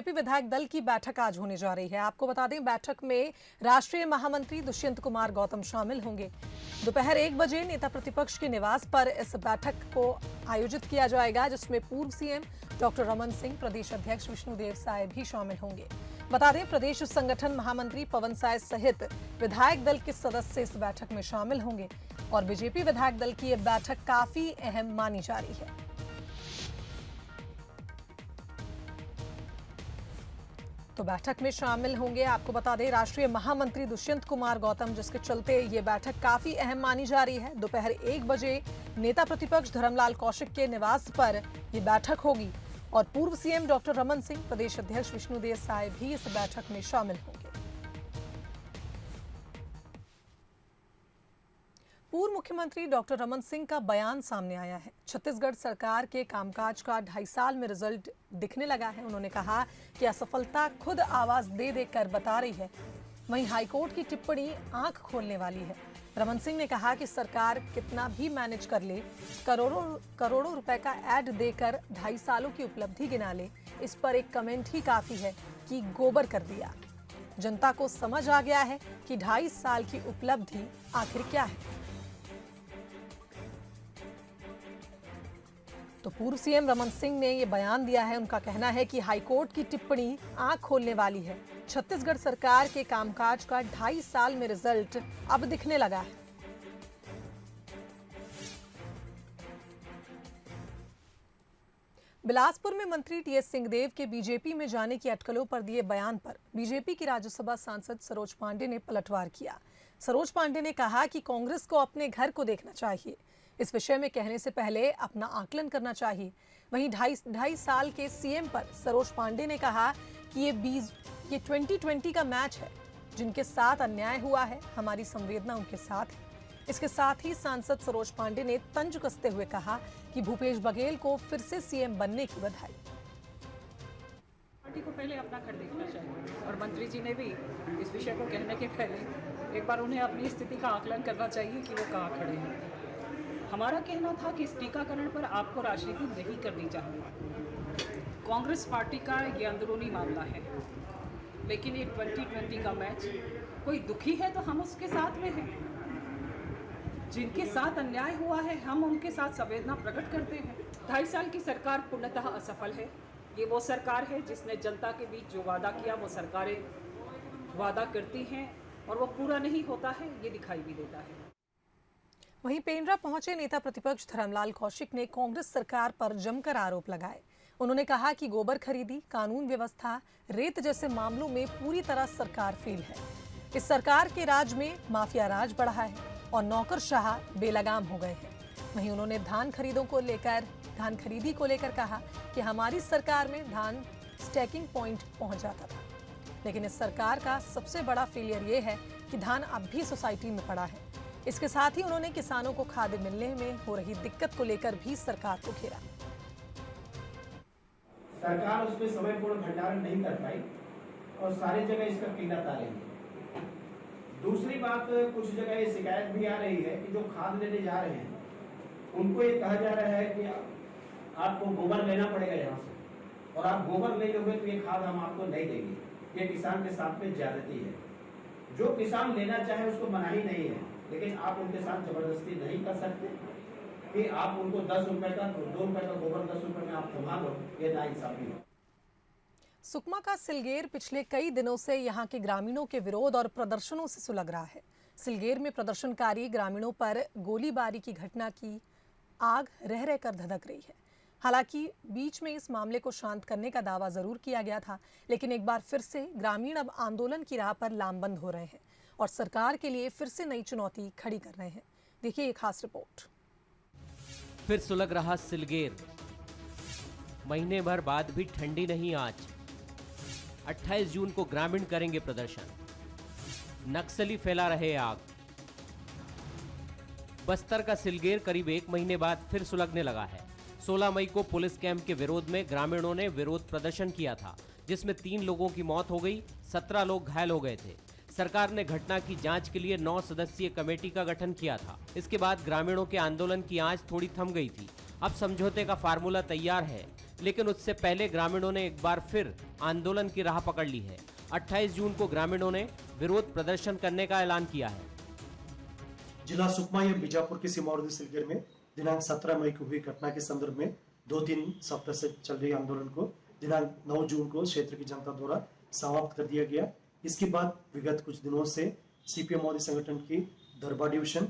BJP विधायक दल की बैठक आज होने जा रही है। आपको बता दें, बैठक में राष्ट्रीय महामंत्री दुष्यंत कुमार गौतम शामिल होंगे। दोपहर 1 बजे नेता प्रतिपक्ष के निवास पर इस बैठक को आयोजित किया जाएगा, जिसमें पूर्व सीएम डॉक्टर रमन सिंह, प्रदेश अध्यक्ष विष्णुदेव साय भी शामिल होंगे। बता दें, प्रदेश संगठन महामंत्री पवन साय सहित विधायक दल के सदस्य इस बैठक में शामिल होंगे और बीजेपी विधायक दल की यह बैठक काफी अहम मानी जा रही है। तो बैठक में शामिल होंगे, आपको बता दें, राष्ट्रीय महामंत्री दुष्यंत कुमार गौतम, जिसके चलते ये बैठक काफी अहम मानी जा रही है। दोपहर 1 बजे नेता प्रतिपक्ष धर्मलाल कौशिक के निवास पर ये बैठक होगी और पूर्व सीएम डॉक्टर रमन सिंह, प्रदेश अध्यक्ष विष्णुदेव साय भी इस बैठक में शामिल होंगे। पूर्व मुख्यमंत्री डॉक्टर रमन सिंह का बयान सामने आया है। छत्तीसगढ़ सरकार के कामकाज का 2.5 साल में रिजल्ट दिखने लगा है। उन्होंने कहा कि असफलता खुद आवाज दे देकर बता रही है। वहीं हाईकोर्ट की टिप्पणी आंख खोलने वाली है। रमन सिंह ने कहा कि सरकार कितना भी मैनेज कर ले, करोड़ों रुपए का ऐड देकर 2.5 सालों की उपलब्धि गिना ले, इस पर एक कमेंट ही काफी है कि गोबर कर दिया। जनता को समझ आ गया है कि 2.5 साल की उपलब्धि आखिर क्या है। तो पूर्व सीएम रमन सिंह ने यह बयान दिया है। उनका कहना है कि हाईकोर्ट की टिप्पणी आंख खोलने वाली है। छत्तीसगढ़ सरकार के कामकाज का 2.5 साल में रिजल्ट अब दिखने लगा है। बिलासपुर में मंत्री टीएस सिंहदेव के बीजेपी में जाने की अटकलों पर दिए बयान पर बीजेपी की राज्यसभा सांसद सरोज पांडे ने पलटवार किया। सरोज पांडे ने कहा कि कांग्रेस को अपने घर को देखना चाहिए। इस विषय में कहने से पहले अपना आकलन करना चाहिए। वहीं 2.5 साल के सीएम पर सरोज पांडे ने कहा कि ये 2020 का मैच है। जिनके साथ अन्याय हुआ है, हमारी संवेदना उनके साथ है। इसके साथ ही सांसद सरोज पांडे ने तंज कसते हुए कहा कि भूपेश बघेल को फिर से सीएम बनने की बधाई। पार्टी को पहले अपना घर देखना चाहिए और मंत्री जी ने भी इस विषय को कहने के पहले एक बार उन्हें अपनी स्थिति का आकलन करना चाहिए कि वो कहाँ खड़े हैं। हमारा कहना था कि इस टीकाकरण पर आपको राजनीति नहीं करनी चाहिए। कांग्रेस पार्टी का ये अंदरूनी मामला है, लेकिन ये 2020 का मैच, कोई दुखी है तो हम उसके साथ में हैं। जिनके साथ अन्याय हुआ है, हम उनके साथ संवेदना प्रकट करते हैं। 2.5 साल की सरकार पूर्णतः असफल है। ये वो सरकार है जिसने जनता के बीच जो वादा किया, वो सरकारें वादा करती हैं और वो पूरा नहीं होता है, ये दिखाई भी देता है। वहीं पेंड्रा पहुंचे नेता प्रतिपक्ष धर्मलाल कौशिक ने कांग्रेस सरकार पर जमकर आरोप लगाए। उन्होंने कहा कि गोबर खरीदी, कानून व्यवस्था, रेत जैसे मामलों में पूरी तरह सरकार फेल है। इस सरकार के राज में माफिया राज बढ़ा है और नौकरशाह बेलगाम हो गए हैं। वहीं उन्होंने धान खरीदी को लेकर कहा कि हमारी सरकार में धान स्टैकिंग पॉइंट पहुंच जाता था, लेकिन इस सरकार का सबसे बड़ा फेलियर ये है कि धान अब भी सोसाइटी में पड़ा है। इसके साथ ही उन्होंने किसानों को खाद मिलने में हो रही दिक्कत को लेकर भी सरकार को घेरा। सरकार उसमें समयपूर्ण भंडारण नहीं कर पाई और सारी जगह इसका कीड़ा तारेंगे। दूसरी बात, कुछ जगह ये शिकायत भी आ रही है कि जो खाद लेने जा रहे हैं उनको ये कहा जा रहा है कि आपको गोबर लेना पड़ेगा यहाँ से, और आप गोबर नहीं लोगे तो ये खाद हम आपको नहीं देंगे। ये किसान के साथ में ज्यादती है। जो किसान लेना चाहे उसको मनाही नहीं है, लेकिन आप उनके साथ जबरदस्ती नहीं कर सकते कि आप उनको 10 रुपए का, 2 रुपए का गोबर 10 रुपए में आप थमा लो, ये नाइंसाफी है। सुकमा का सिलगेर पिछले कई दिनों से यहां के ग्रामीणों के विरोध और प्रदर्शनों से सुलग रहा है। सिलगेर में प्रदर्शनकारी ग्रामीणों पर गोलीबारी की घटना की आग रह रहकर धधक रही है। हालांकि बीच में इस मामले को शांत करने का दावा जरूर किया गया था, लेकिन एक बार फिर से ग्रामीण अब आंदोलन की राह पर लामबंद हो रहे हैं और सरकार के लिए फिर से नई चुनौती खड़ी कर रहे हैं। देखिए ये खास रिपोर्ट। फिर सुलग रहा सिलगेर, महीने भर बाद भी ठंडी नहीं आंच। 28 जून को ग्रामीण करेंगे प्रदर्शन, नक्सली फैला रहे आग। बस्तर का सिलगेर करीब 1 महीने बाद फिर सुलगने लगा है। 16 मई को पुलिस कैंप के विरोध में ग्रामीणों ने विरोध प्रदर्शन किया था, जिसमें 3 लोगों की मौत हो गई, 17 लोग घायल हो गए थे। सरकार ने घटना की जांच के लिए 9 सदस्यीय कमेटी का गठन किया था। इसके बाद ग्रामीणों के आंदोलन की आंच थोड़ी थम गई थी। अब समझौते का फार्मूला तैयार है। लेकिन उससे पहले ग्रामीणों ने एक बार फिर आंदोलन की राह पकड़ ली है। 28 जून को ग्रामीणों ने विरोध प्रदर्शन करने का ऐलान किया है। जिला सुकमा या बीजापुर के सीमावर्ती सिलगेर में दिनांक 17 मई को हुई घटना के संदर्भ में 2-3 सप्ताह से चल रही आंदोलन को दिनांक 9 जून को क्षेत्र की जनता द्वारा समाप्त कर दिया गया। इसके बाद विगत कुछ दिनों से सीपीएम मोदी संगठन की दरबा डिवीजन,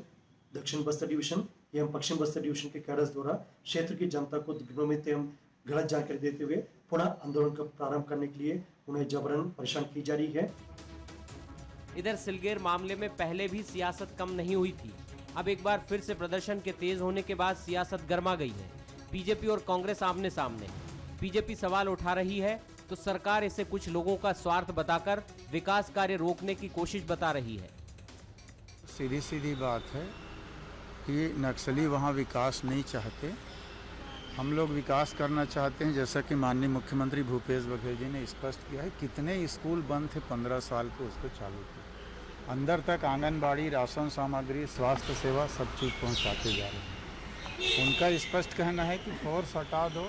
दक्षिण बस्तर डिवीजन एवं पश्चिम बस्तर डिवीजन के कैडर्स द्वारा क्षेत्र की जनता को दिग्भ्रमित एवं गलत जानकारी देते हुए पुनः आंदोलन का प्रारंभ करने के लिए उन्हें जबरन परेशान की जा रही है। इधर सिलगेर मामले में पहले भी सियासत कम नहीं हुई थी। अब एक बार फिर से प्रदर्शन के तेज होने के बाद सियासत गर्मा गई है। बीजेपी और कांग्रेस आमने सामने। बीजेपी सवाल उठा रही है तो सरकार इसे कुछ लोगों का स्वार्थ बताकर विकास कार्य रोकने की कोशिश बता रही है। सीधी सीधी बात है कि नक्सली वहाँ विकास नहीं चाहते, हम लोग विकास करना चाहते हैं। जैसा कि माननीय मुख्यमंत्री भूपेश बघेल जी ने स्पष्ट किया है, कितने स्कूल बंद थे 15 साल के, उसको चालू किया। अंदर तक आंगनबाड़ी, राशन सामग्री, स्वास्थ्य सेवा सब चीज़ पहुँचाते जा रहे हैं। उनका स्पष्ट कहना है कि फोर्स हटा दो,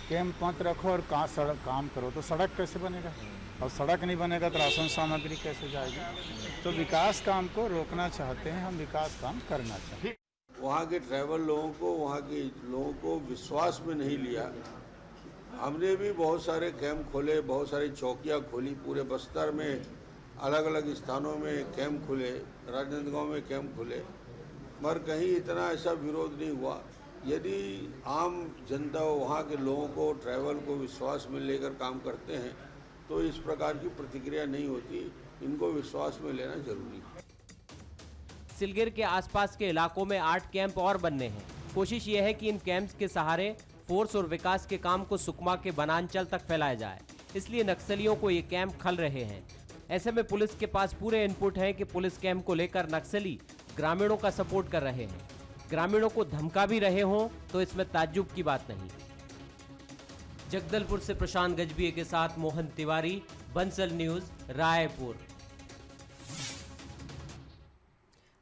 कैंप मत रखो और सड़क काम करो। तो सड़क कैसे बनेगा? और सड़क नहीं बनेगा तो राशन सामग्री कैसे जाएगी? तो विकास काम को रोकना चाहते हैं, हम विकास काम करना चाहते हैं। वहाँ के ट्रैवल लोगों को, वहाँ के लोगों को विश्वास में नहीं लिया। हमने भी बहुत सारे कैंप खोले, बहुत सारी चौकियाँ खोली, पूरे बस्तर में अलग अलग स्थानों में कैंप खुले, राजनांदगांव में कैंप खुले, मगर कहीं इतना ऐसा विरोध नहीं हुआ। यदि आम जनता वहाँ के लोगों को, ट्रैवल को विश्वास में लेकर काम करते हैं तो इस प्रकार की प्रतिक्रिया नहीं होती। इनको विश्वास में लेना जरूरी है। सिलगेर के आसपास के इलाकों में 8 कैंप और बनने हैं। कोशिश ये है कि इन कैंप्स के सहारे फोर्स और विकास के काम को सुकमा के बनांचल तक फैलाया जाए। इसलिए नक्सलियों को ये कैंप खल रहे हैं। ऐसे में पुलिस के पास पूरे इनपुट हैं कि पुलिस कैंप को लेकर नक्सली ग्रामीणों का सपोर्ट कर रहे हैं। ग्रामीणों को धमका भी रहे हों तो इसमें ताज्जुब की बात नहीं। जगदलपुर से प्रशांत गजबीये के साथ मोहन तिवारी, बंसल न्यूज, रायपुर।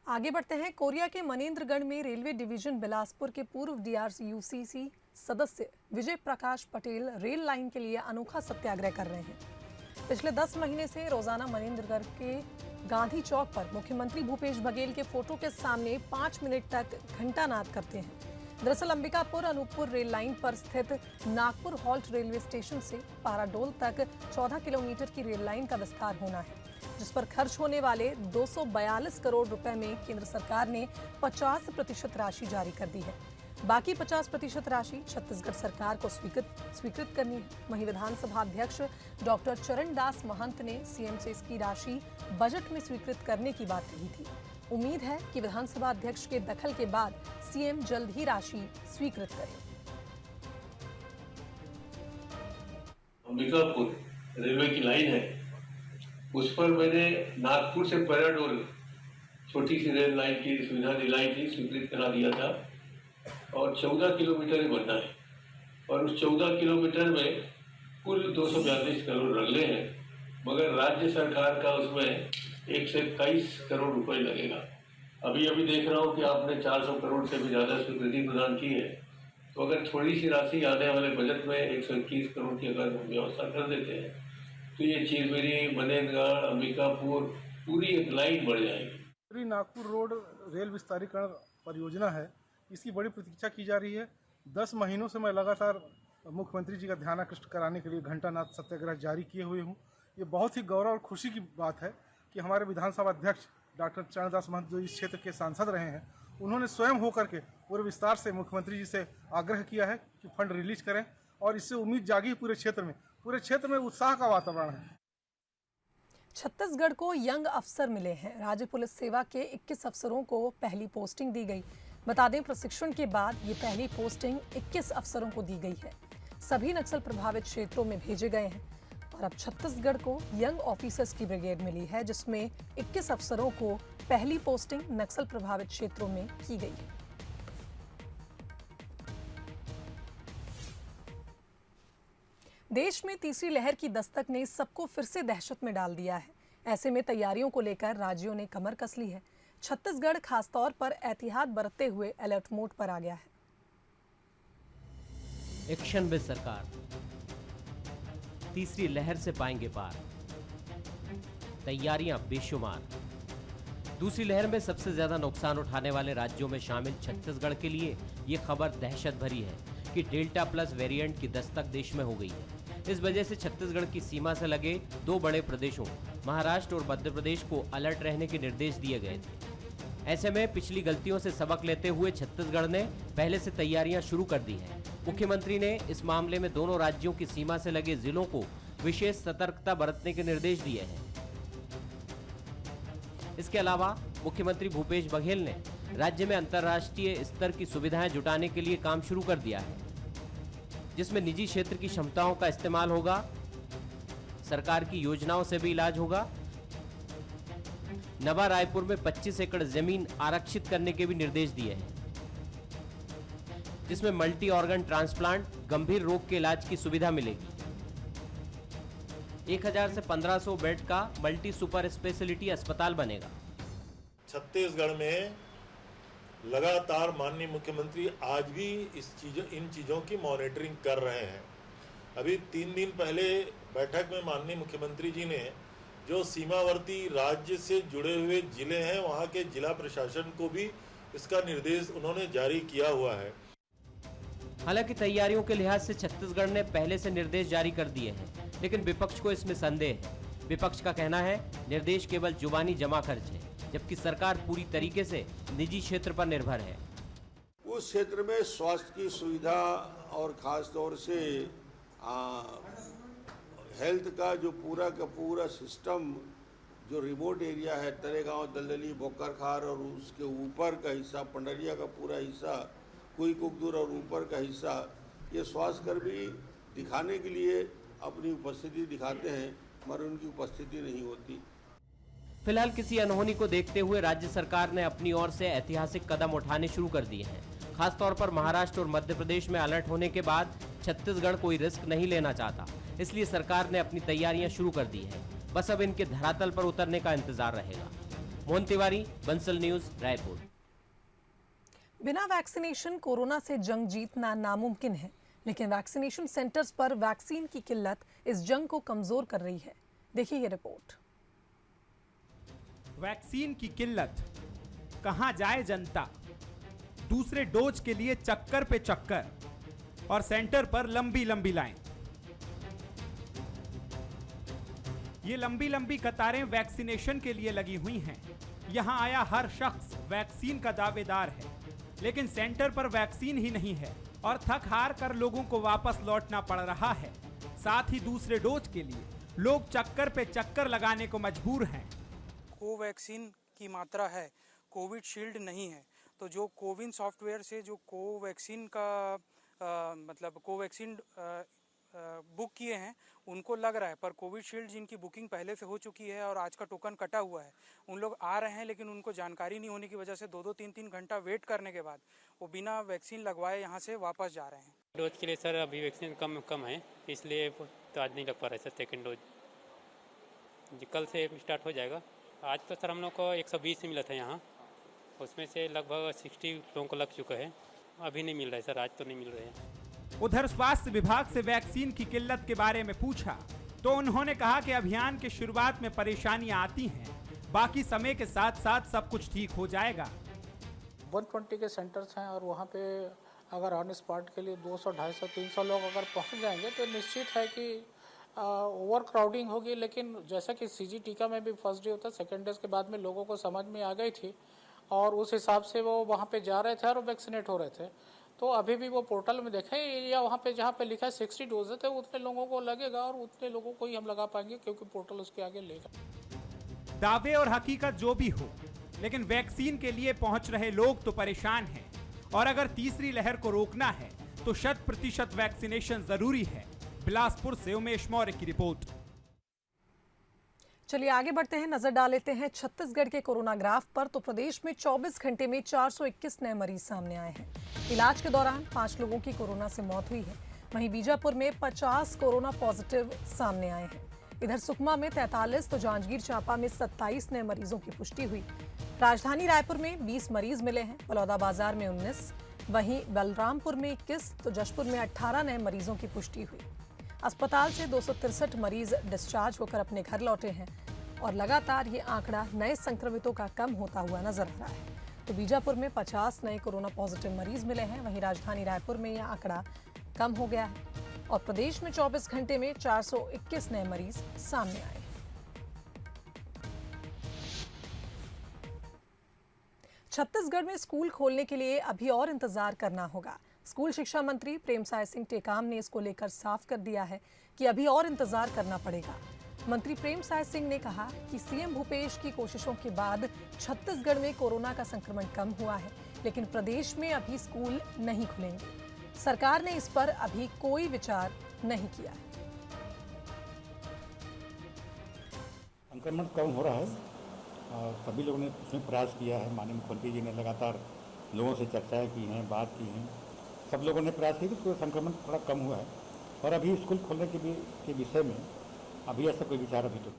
आगे बढ़ते हैं। कोरिया के मनेंद्रगढ़ में रेलवे डिवीजन बिलासपुर के पूर्व डीआरयूसीसी सदस्य विजय प्रकाश पटेल रेल लाइन के लिए अनोखा सत्याग्रह कर रहे हैं। पिछले 10 महीने से रोजाना मनेंद्रगढ़ के गांधी चौक पर मुख्यमंत्री भूपेश बघेल के फोटो के सामने 5 मिनट तक घंटानाद करते हैं। दरअसल अंबिकापुर अनूपपुर रेल लाइन पर स्थित नागपुर हॉल्ट रेलवे स्टेशन से पाराडोल तक 14 किलोमीटर की रेल लाइन का विस्तार होना है, जिस पर खर्च होने वाले 242 करोड़ रुपए में केंद्र सरकार ने 50% राशि जारी कर दी है। बाकी 50% राशि छत्तीसगढ़ सरकार को स्वीकृत करनी है। वहीं विधानसभा अध्यक्ष डॉक्टर चरण दास महंत ने सीएम से इसकी राशि बजट में स्वीकृत करने की बात कही थी। उम्मीद है कि विधानसभा अध्यक्ष के दखल के बाद सीएम जल्द ही राशि स्वीकृत करें। अंबिकापुर रेलवे की लाइन है, उस पर मैंने नागपुर से पैराडोल छोटी सी रेल लाइन की सुविधा दिलाई थी, स्वीकृत करा दिया था और 14 किलोमीटर ही बनना है और उस 14 किलोमीटर में कुल 242 करोड़ रगले हैं, मगर राज्य सरकार का उसमें 121 करोड़ रुपए लगेगा। अभी देख रहा हूँ कि आपने 400 करोड़ से भी ज़्यादा स्वीकृति प्रदान की है, तो अगर थोड़ी सी राशि आने वाले बजट में 121 करोड़ की अगर हम व्यवस्था कर देते हैं तो ये चीरमेरी, मनेंद्रगढ़, अंबिकापुर पूरी एक लाइन बढ़ जाएगी। नागपुर रोड रेल विस्तारीकरण परियोजना है, इसकी बड़ी प्रतीक्षा की जा रही है। 10 महीनों से मैं लगातार मुख्यमंत्री जी का ध्यान आकृष्ट कराने के लिए घंटानाद सत्याग्रह जारी किए हुए हूँ। ये बहुत ही गौरव और खुशी की बात है कि हमारे विधानसभा अध्यक्ष डॉक्टर चरणदास महंत जो इस क्षेत्र के सांसद रहे हैं, उन्होंने स्वयं होकर के पूरे विस्तार से मुख्यमंत्री जी से आग्रह किया है कि फंड रिलीज करें और इससे उम्मीद जागी पूरे क्षेत्र में उत्साह का वातावरण है। छत्तीसगढ़ को यंग अफसर मिले हैं। राज्य पुलिस सेवा के 21 अफसरों को पहली पोस्टिंग दी गई। बता दें, प्रशिक्षण के बाद ये पहली पोस्टिंग 21 अफसरों को दी गई है। सभी नक्सल प्रभावित क्षेत्रों में भेजे गए हैं और अब छत्तीसगढ़ को यंग ऑफिसर्स की ब्रिगेड मिली है, जिसमें 21 अफसरों को पहली पोस्टिंग नक्सल प्रभावित क्षेत्रों में की गई है। देश में तीसरी लहर की दस्तक ने सबको फिर से दहशत में डाल दिया है। ऐसे में तैयारियों को लेकर राज्यों ने कमर कस ली है। छत्तीसगढ़ खासतौर पर एहतियात बरतते हुए अलर्ट मोड पर आ गया है। एक्शन में सरकार, तीसरी लहर से पाएंगे पार, तैयारियां बेशुमार। दूसरी लहर में सबसे ज्यादा नुकसान उठाने वाले राज्यों में शामिल छत्तीसगढ़ के लिए ये खबर दहशत भरी है कि डेल्टा प्लस वेरिएंट की दस्तक देश में हो गई है। इस वजह से छत्तीसगढ़ की सीमा से लगे दो बड़े प्रदेशों महाराष्ट्र और मध्य प्रदेश को अलर्ट रहने के निर्देश दिए गए थे। ऐसे में पिछली गलतियों से सबक लेते हुए छत्तीसगढ़ ने पहले से तैयारियां शुरू कर दी हैं। मुख्यमंत्री ने इस मामले में दोनों राज्यों की सीमा से लगे जिलों को विशेष सतर्कता बरतने के निर्देश दिए हैं। इसके अलावा मुख्यमंत्री भूपेश बघेल ने राज्य में अंतर्राष्ट्रीय स्तर की सुविधाएं जुटाने के लिए काम शुरू कर दिया है, जिसमें निजी क्षेत्र की क्षमताओं का इस्तेमाल होगा, सरकार की योजनाओं से भी इलाज होगा। नवा रायपुर में 25 एकड़ जमीन आरक्षित करने के भी निर्देश दिए हैं, जिसमें मल्टी ऑर्गन ट्रांसप्लांट, गंभीर रोग के इलाज की सुविधा मिलेगी। 1000 से 1500 बेड का मल्टी सुपर स्पेशलिटी अस्पताल बनेगा। छत्तीसगढ़ में लगातार माननीय मुख्यमंत्री आज भी इन चीज़ों की मॉनिटरिंग कर रहे हैं। अभी 3 दिन पहले बैठक में माननीय मुख्यमंत्री जी ने जो सीमावर्ती राज्य से जुड़े हुए जिले हैं वहां के जिला प्रशासन को भी इसका निर्देश उन्होंने जारी किया हुआ है। हालांकि तैयारियों के लिहाज से छत्तीसगढ़ ने पहले से निर्देश जारी कर दिए हैं, लेकिन विपक्ष को इसमें संदेह है। विपक्ष का कहना है निर्देश केवल जुबानी जमा खर्च है, जबकि सरकार पूरी तरीके से निजी क्षेत्र पर निर्भर है। उस क्षेत्र में स्वास्थ्य की सुविधा और खास तौर से हेल्थ का जो पूरा का पूरा सिस्टम जो रिमोट एरिया है, तरेगांव, दलदली, बोकरखार और उसके ऊपर का हिस्सा, पंडरिया का पूरा हिस्सा, कोई कुकदूर और ऊपर का हिस्सा, ये स्वास्थ्यकर्मी दिखाने के लिए अपनी उपस्थिति दिखाते हैं, मगर उनकी उपस्थिति नहीं होती। फिलहाल किसी अनहोनी को देखते हुए राज्य सरकार ने अपनी ओर से ऐतिहासिक कदम उठाने शुरू कर दिए हैं। खासतौर पर महाराष्ट्र और मध्य प्रदेश में अलर्ट होने के बाद छत्तीसगढ़ कोई रिस्क नहीं लेना चाहता, इसलिए सरकार ने अपनी तैयारियां शुरू कर दी हैं। बस अब इनके धरातल पर उतरने का इंतजार रहेगा। मोहन तिवारी, बंसल न्यूज, रायपुर। बिना वैक्सीनेशन कोरोना से जंग जीतना नामुमकिन है, लेकिन वैक्सीनेशन सेंटर्स पर वैक्सीन की किल्लत इस जंग को कमजोर कर रही है। देखिए ये रिपोर्ट। वैक्सीन की किल्लत, कहां जाए जनता, दूसरे डोज के लिए चक्कर पे चक्कर और सेंटर पर लंबी लंबी लाइन। ये लंबी लंबी कतारें वैक्सीनेशन के लिए लगी हुई हैं। यहां आया हर शख्स वैक्सीन का दावेदार है, लेकिन सेंटर पर वैक्सीन ही नहीं है और थक हार कर लोगों को वापस लौटना पड़ रहा है। साथ ही दूसरे डोज के लिए लोग चक्कर पे चक्कर लगाने को मजबूर हैं। कोवैक्सीन की मात्रा है, कोविशील्ड नहीं है, तो जो कोविन सॉफ्टवेयर से जो कोवैक्सीन का कोवैक्सीन बुक किए हैं उनको लग रहा है, पर कोविशील्ड जिनकी बुकिंग पहले से हो चुकी है और आज का टोकन कटा हुआ है, उन लोग आ रहे हैं, लेकिन उनको जानकारी नहीं होने की वजह से 2-2, 3-3 घंटा वेट करने के बाद वो बिना वैक्सीन लगवाए यहाँ से वापस जा रहे हैं। डोज के लिए सर अभी वैक्सीन कम है, इसलिए तो आज नहीं लग पा रहा है सर सेकेंड डोज। कल से स्टार्ट हो जाएगा। आज तो सर हम लोग को 120 मिला था यहाँ, उसमें से लगभग 60 लोगों को लग चुका है। अभी नहीं मिल रहा है सर, आज तो नहीं मिल रहे हैं। उधर स्वास्थ्य विभाग से वैक्सीन की किल्लत के बारे में पूछा तो उन्होंने कहा कि अभियान के शुरुआत में परेशानियां आती हैं, बाकी समय के साथ साथ सब कुछ ठीक हो जाएगा। 120 के सेंटर्स हैं और वहाँ पे अगर ऑन स्पॉट के लिए 200, 250, 300 लोग अगर पहुँच जाएंगे तो निश्चित है कि ओवर क्राउडिंग होगी। लेकिन जैसा कि सीजी टीका में भी फर्स्ट डे होता, सेकेंड डे के बाद में लोगों को समझ में आ गई थी और उस हिसाब से वो वहाँ पे जा रहे थे और वैक्सीनेट हो रहे थे। तो अभी भी वो पोर्टल में देखें या वहाँ पे जहाँ पे लिखा है 60 डोज है, उतने लोगों को लगेगा और उतने लोगों को ही हम लगा पाएंगे, क्योंकि पोर्टल उसके आगे लेगा। दावे और हकीकत जो भी हो, लेकिन वैक्सीन के लिए पहुंच रहे लोग तो परेशान हैं और अगर तीसरी लहर को रोकना है तो 100% वैक्सीनेशन जरूरी है। बिलासपुर से उमेश मौर्य की रिपोर्ट। चलिए आगे बढ़ते हैं, नजर डाल लेते हैं छत्तीसगढ़ के कोरोना ग्राफ पर। तो प्रदेश में 24 घंटे में 421 नए मरीज सामने आए हैं। इलाज के दौरान 5 लोगों की कोरोना से मौत हुई है। वहीं बीजापुर में 50 कोरोना पॉजिटिव सामने आए हैं। इधर सुकमा में 43 तो जांजगीर चांपा में 27 नए मरीजों की पुष्टि हुई। राजधानी रायपुर में 20 मरीज मिले हैं, बलौदाबाजार में 19, वहीं बलरामपुर में 21 तो जशपुर में 18 नए मरीजों की पुष्टि हुई। अस्पताल से 263 मरीज डिस्चार्ज होकर अपने घर लौटे हैं और लगातार ये आंकड़ा नए संक्रमितों का कम होता हुआ नजर आ रहा है। तो बीजापुर में 50 नए कोरोना पॉजिटिव मरीज मिले हैं। वहीं राजधानी रायपुर में यह आंकड़ा कम हो गया है और प्रदेश में 24 घंटे में 421 नए मरीज सामने आए। छत्तीसगढ़ में स्कूल खोलने के लिए अभी और इंतजार करना होगा। स्कूल शिक्षा मंत्री प्रेमसाय सिंह टेकाम ने इसको लेकर साफ कर दिया है कि अभी और इंतजार करना पड़ेगा। मंत्री प्रेमसाय सिंह ने कहा कि सीएम भूपेश की कोशिशों के बाद छत्तीसगढ़ में कोरोना का संक्रमण कम हुआ है, लेकिन प्रदेश में अभी स्कूल नहीं खुलेंगे। सरकार ने इस पर अभी कोई विचार नहीं किया है। संक्रमण कम हो रहा है और सभी लोगों ने इसमें प्रयास किया है। माननीय मुख्यमंत्री जी ने लगातार लोगों से चर्चाएं की हैं, बात की हैं। सब लोगों ने प्रयास किया कि संक्रमण थोड़ा कम हुआ है और अभी स्कूल खोलने के विषय में अभी ऐसा कोई विचार अभी तो।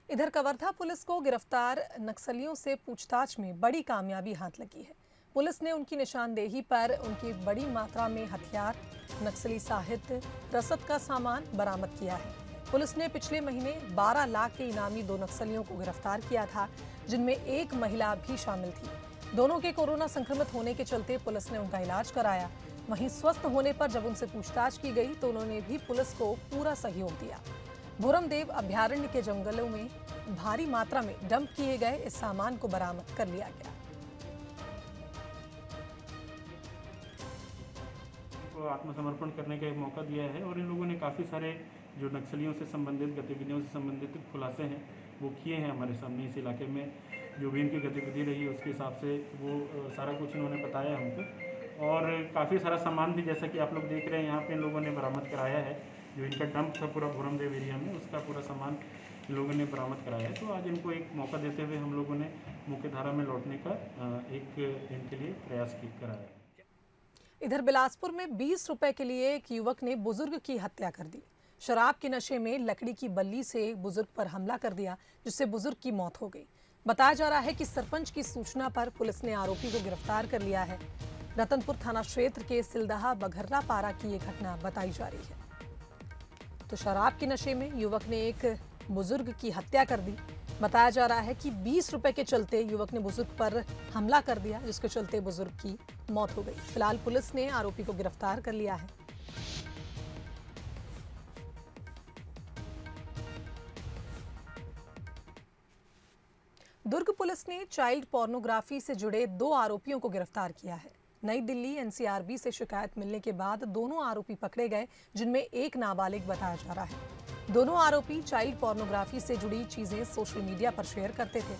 इधर कवर्धा पुलिस को गिरफ्तार नक्सलियों से पूछताछ में बड़ी कामयाबी हाथ लगी है। पुलिस ने उनकी निशानदेही पर उनकी बड़ी मात्रा में हथियार, नक्सली साहित्य, रसद का सामान बरामद किया है। पुलिस ने पिछले महीने 12 लाख के इनामी 2 नक्सलियों को गिरफ्तार किया था, जिनमें एक महिला भी शामिल थी। दोनों के कोरोना संक्रमित होने के चलते पुलिस ने उनका इलाज कराया। वहीं स्वस्थ होने पर जब उनसे पूछताछ की गई तो उन्होंने भी पुलिस को पूरा सहयोग दिया। भूरमदेव अभ्यारण्य के जंगलों में भारी मात्रा में डंप किए गए इस सामान को बरामद कर लिया गया। आत्मसमर्पण करने का एक मौका दिया है और इन लोगों ने काफ़ी सारे जो नक्सलियों से संबंधित गतिविधियों से संबंधित खुलासे हैं वो किए हैं हमारे सामने। इस इलाके में जो भी इनकी गतिविधि रही है उसके हिसाब से वो सारा कुछ इन्होंने बताया हमको और काफ़ी सारा सामान भी जैसा कि आप लोग देख रहे हैं यहाँ पे इन लोगों ने बरामद कराया है। जो इनका डंप था पूरा भूरमदेव एरिया में, उसका पूरा सामान इन लोगों ने बरामद कराया है। तो आज इनको एक मौका देते हुए हम लोगों ने मुख्य धारा में लौटने का एक इनके लिए प्रयास कराया। इधर बिलासपुर में 20 रुपए के लिए एक युवक ने बुजुर्ग की हत्या कर दी। शराब के नशे में लकड़ी की बल्ली से बुजुर्ग पर हमला कर दिया, जिससे बुजुर्ग की मौत हो गई। बताया जा रहा है कि सरपंच की सूचना पर पुलिस ने आरोपी को गिरफ्तार कर लिया है। रतनपुर थाना क्षेत्र के सिलदहा बघर्रा पारा की ये घटना बताई जा रही है। तो शराब के नशे में युवक ने एक बुजुर्ग की हत्या कर दी। बताया जा रहा है कि 20 रुपए के चलते युवक ने बुजुर्ग पर हमला कर दिया, जिसके चलते बुजुर्ग की मौत हो गई। फिलहाल पुलिस ने आरोपी को गिरफ्तार कर लिया है। दुर्ग पुलिस ने चाइल्ड पोर्नोग्राफी से जुड़े 2 आरोपियों को गिरफ्तार किया है। नई दिल्ली एनसीआरबी से शिकायत मिलने के बाद दोनों आरोपी पकड़े गए, जिनमें एक नाबालिग बताया जा रहा है। दोनों आरोपी चाइल्ड पोर्नोग्राफी से जुड़ी चीजें सोशल मीडिया पर शेयर करते थे।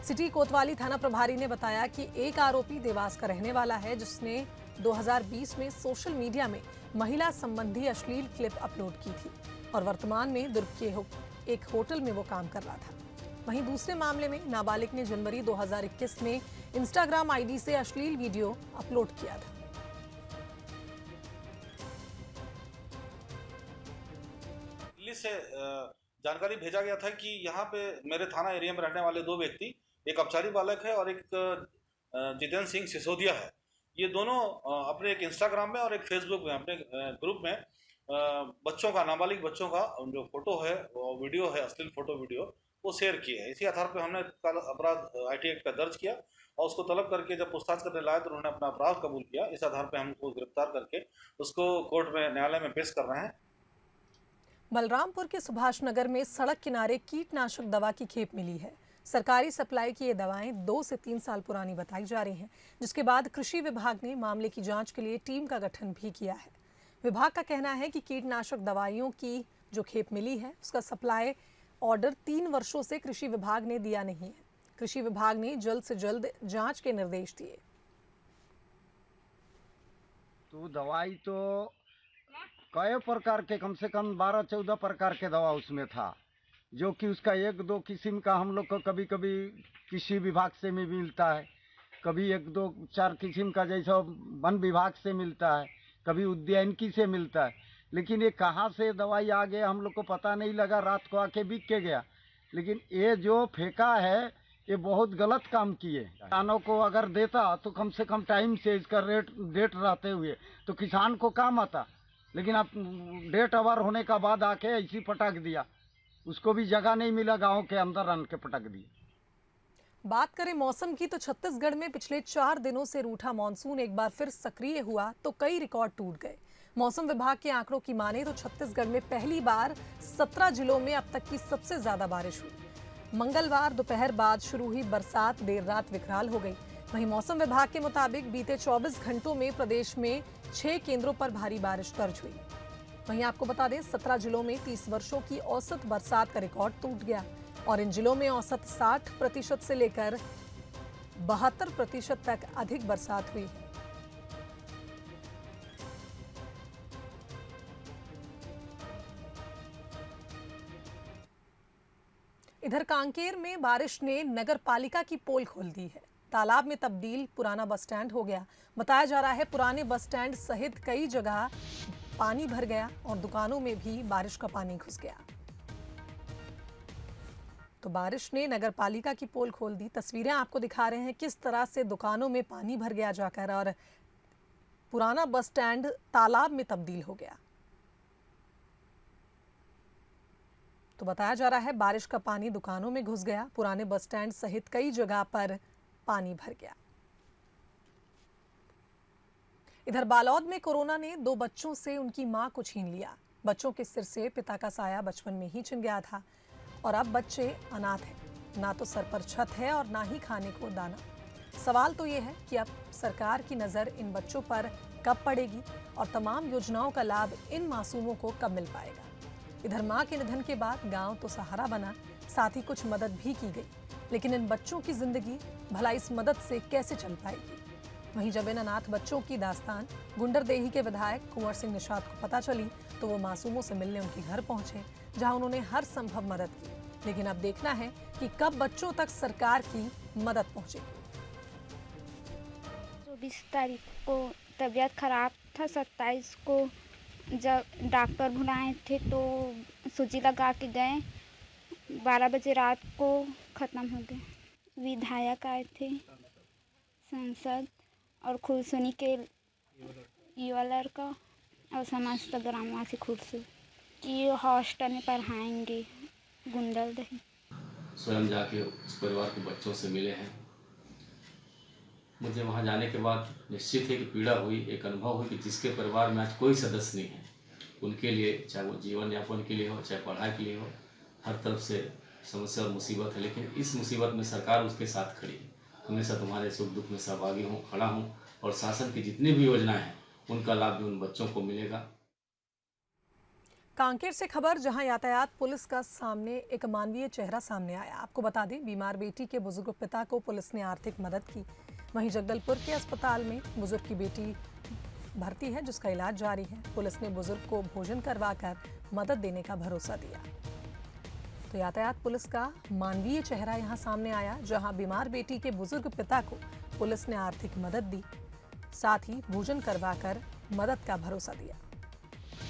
सिटी कोतवाली थाना प्रभारी ने बताया कि एक आरोपी देवास का रहने वाला है, जिसने 2020 में सोशल मीडिया में महिला संबंधी अश्लील क्लिप अपलोड की थी और वर्तमान में दुर्ग के एक होटल में वो काम कर रहा था। वहीं दूसरे मामले में नाबालिग ने जनवरी 2021 में इंस्टाग्राम आईडी से अश्लील वीडियो अपलोड किया था। दिल्ली से जानकारी भेजा गया था कि यहाँ पे मेरे थाना एरिया में रहने वाले 2 व्यक्ति, एक अपचारी बालक है और एक जितेंद्र सिंह सिसोदिया है। ये दोनों अपने एक इंस्टाग्राम में और एक फेसबुक में अपने ग्रुप में बच्चों का, नाबालिग बच्चों का जो फोटो है, वीडियो है, अश्लील फोटो वीडियो वो शेयर किए है। इसी आधार पर हमने कल अपराध IT एक्ट का दर्ज किया और उसको तलब करके जब पूछताछ करने लाए तो उन्होंने अपना अपराध कबूल किया। इस आधार पर हम उसको गिरफ्तार करके उसको कोर्ट में, न्यायालय में पेश कर रहे हैं। बलरामपुर के सुभाष नगर में सड़क किनारे कीटनाशक दवा की खेप मिली है। सरकारी सप्लाई की ये दवाएं 2 से 3 साल पुरानी बताई जा रही हैं, जिसके बाद कृषि विभाग ने मामले की जांच के लिए टीम का गठन भी किया है। विभाग का कहना है कि कीटनाशक दवाइयों की जो खेप मिली है उसका सप्लाई ऑर्डर 3 वर्षों से कृषि विभाग ने दिया नहीं है। कृषि विभाग ने जल्द से जल्द जांच के निर्देश दिए। तो दवाई तो कई प्रकार के, कम से कम 12-14 प्रकार के दवा उसमें था, जो कि उसका 1-2 किस्म का हम लोग को कभी कभी कृषि विभाग से भी मिलता है, कभी 1-2-4 किस्म का जैसा वन विभाग से मिलता है, कभी उद्यानिकी से मिलता है। लेकिन ये कहाँ से दवाई आ गया हम लोग को पता नहीं लगा, रात को आके बिक के गया। लेकिन ये जो फेंका है ये बहुत गलत काम किए। किसानों को अगर देता तो कम से कम टाइम से इसका डेट रहते हुए तो किसान को काम आता, लेकिन अब डेट ओवर होने का बाद आके ऐसी पटक दिया, उसको भी जगह नहीं मिला, गांव के अंदर आन के पटक दिया। बात करें मौसम की तो छत्तीसगढ़ में पिछले 4 दिनों से रूठा मानसून एक बार फिर सक्रिय हुआ तो कई रिकॉर्ड टूट गए। मौसम विभाग के आंकड़ों की माने तो छत्तीसगढ़ में पहली बार 17 जिलों में अब तक की सबसे ज्यादा बारिश हुई। मंगलवार दोपहर बाद शुरू हुई बरसात देर रात विकराल हो गई। वहीं मौसम विभाग के मुताबिक बीते 24 घंटों में प्रदेश में 6 केंद्रों पर भारी बारिश दर्ज हुई। वहीं आपको बता दें 17 जिलों में 30 वर्षों की औसत बरसात का रिकॉर्ड टूट गया और इन जिलों में औसत 60% से लेकर 72% तक अधिक बरसात हुई है। इधर कांकेर में बारिश ने नगर पालिका की पोल खोल दी है। तालाब में तब्दील पुराना बस स्टैंड हो गया। बताया जा रहा है पुराने बस स्टैंड सहित कई जगह पानी भर गया और दुकानों में भी बारिश का पानी घुस गया। तो बारिश ने नगर पालिका की पोल खोल दी। तस्वीरें आपको दिखा रहे हैं किस तरह से दुकानों में पानी भर गया जाकर और पुराना बस स्टैंड तालाब में तब्दील हो गया। तो बताया जा रहा है बारिश का पानी दुकानों में घुस गया, पुराने बस स्टैंड सहित कई जगह पर पानी भर गया। इधर बालोद में कोरोना ने 2 बच्चों से उनकी मां को छीन लिया। बच्चों के सिर से पिता का साया बचपन में ही छिन गया था और अब बच्चे अनाथ हैं। ना तो सर पर छत है और ना ही खाने को दाना। सवाल तो ये है कि अब सरकार की नज़र इन बच्चों पर कब पड़ेगी और तमाम योजनाओं का लाभ इन मासूमों को कब मिल पाएगा। इधर मां के निधन के बाद गांव तो सहारा बना, साथ ही कुछ मदद भी की गई, लेकिन इन बच्चों की जिंदगी भला इस मदद से कैसे चल पाएगी। वहीं जब इन अनाथ बच्चों की दास्तान गुंडरदेही के विधायक कुंवर सिंह निषाद को पता चली तो वो मासूमों से मिलने उनके घर पहुंचे, जहां उन्होंने हर संभव मदद की। लेकिन अब देखना है कि कब बच्चों तक सरकार की मदद पहुंचेगी। 24 तारीख को तबीयत खराब था, 27 को जब डॉक्टर बुलाए थे तो सूजी लगा के गए, 12 बजे रात को ख़त्म हो गए। विधायक आए थे, सांसद और खुरसुनी के युवा लड़का और समस्त ग्रामवासी खुरसू कि हॉस्टल में पढ़ाएंगे गुंडरदेही। स्वयं जाके उस परिवार के बच्चों से मिले हैं। मुझे वहाँ जाने के बाद निश्चित है कि पीड़ा हुई, एक अनुभव हुई कि जिसके परिवार में आज कोई सदस्य नहीं है, उनके लिए चाहे वो जीवन यापन के लिए हो, चाहे पढ़ाई के लिए हो, हर तरफ से समस्या और मुसीबत है। लेकिन इस मुसीबत में सरकार उसके साथ खड़ी है। हमेशा तुम्हारे सुख दुख में सहभागी हूँ, खड़ा हूँ और शासन की जितनी भी योजनाएं हैं उनका लाभ भी उन बच्चों को मिलेगा। कांकेर से खबर, जहां यातायात पुलिस का सामने एक मानवीय चेहरा सामने आया। आपको बता दें बीमार बेटी के बुजुर्ग पिता को पुलिस ने आर्थिक मदद की। वहीं जगदलपुर के अस्पताल में बुजुर्ग की बेटी भर्ती है जिसका इलाज जारी है। पुलिस ने बुजुर्ग को भोजन करवाकर मदद देने का भरोसा दिया। तो यातायात पुलिस का मानवीय चेहरा यहां सामने आया, जहां बीमार बेटी के बुजुर्ग पिता को पुलिस ने आर्थिक मदद दी, साथ ही भोजन करवाकर मदद का भरोसा दिया।